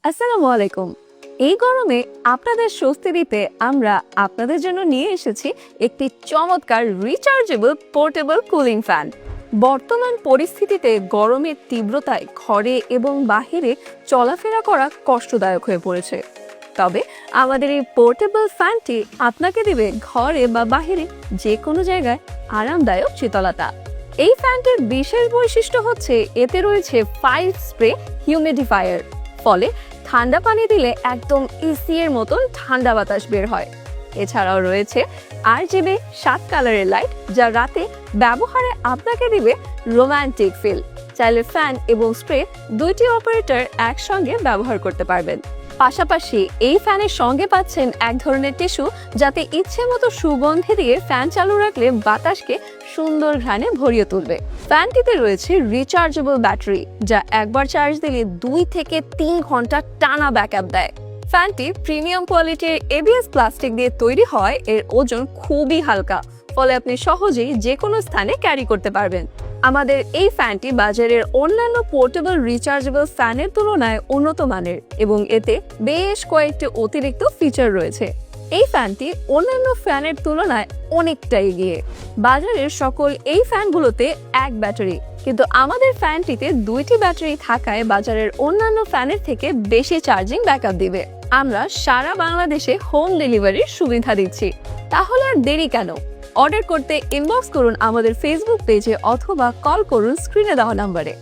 আসসালামু আলাইকুম। এই গরমে আপনাদের স্বস্তি দিতে আমরা আপনাদের জন্য নিয়ে এসেছি একটি চমৎকার রিচার্জেবল পোর্টেবল কুলিং ফ্যান। বর্তমান পরিস্থিতিতে গরমের তীব্রতায় ঘরে এবং বাহিরে চলাফেরা করা কষ্টদায়ক হয়ে পড়েছে। তবে আমাদের এই পোর্টেবল ফ্যানটি আপনাকে দেবে ঘরে বা বাহিরে যে কোনো জায়গায় আরামদায়ক শীতলতা। এই ফ্যানটির বিশেষ বৈশিষ্ট্য হচ্ছে এতে রয়েছে 5 স্প্রে হিউমিডিফায়ার, ফলে ঠান্ডা পানি দিলে একদম এসি এর মতন ঠান্ডা বাতাস বের হয়। এছাড়াও রয়েছে RGB 7 কালারের লাইট, যা রাতে ব্যবহারে আপনাকে দিবে রোমান্টিক ফিল। চাইলে ফ্যান এবং স্প্রে দুইটি অপারেটর একসঙ্গে ব্যবহার করতে পারবেন। পাশাপাশি এই ফ্যানের সঙ্গে পাচ্ছেন এক ধরনের টিস্যু, যাতে ইচ্ছে মতো সুগন্ধি দিয়ে ফ্যান চালু রাখলে বাতাসকে সুন্দর ঘ্রাণে ভরিয়ে তুলবে। ফ্যানটিতে রয়েছে রিচার্জেবল ব্যাটারি, যা একবার চার্জ দিলে 2 থেকে 3 ঘন্টা টানা ব্যাকআপ দেয়। ফ্যানটি প্রিমিয়াম কোয়ালিটির ABS প্লাস্টিক দিয়ে তৈরি হয়, এর ওজন খুবই হালকা, ফলে আপনি সহজেই যে কোনো স্থানে ক্যারি করতে পারবেন। আমাদের এই ফ্যানটি বাজারের অন্যান্য পোর্টেবল রিচার্জেবল ফ্যানের তুলনায় উন্নত মানের এবং এতে বেশ কয়েকটি অতিরিক্ত ফিচার রয়েছে। এই ফ্যানটি অন্যান্য ফ্যানের তুলনায় অনেকটা এগিয়ে। বাজারের সকল এই ফ্যানগুলোতে এক ব্যাটারি, কিন্তু আমাদের ফ্যানটিতে 2টি ব্যাটারি থাকায় বাজারের অন্যান্য ফ্যানের থেকে বেশি চার্জিং ব্যাকআপ দিবে। আমরা সারা বাংলাদেশে হোম ডেলিভারির সুবিধা দিচ্ছি। তাহলে আর দেরি কেন? অর্ডার করতে ইনবক্স করুন আমাদের ফেসবুক পেজে অথবা কল করুন স্ক্রিনে দেওয়া নম্বরে।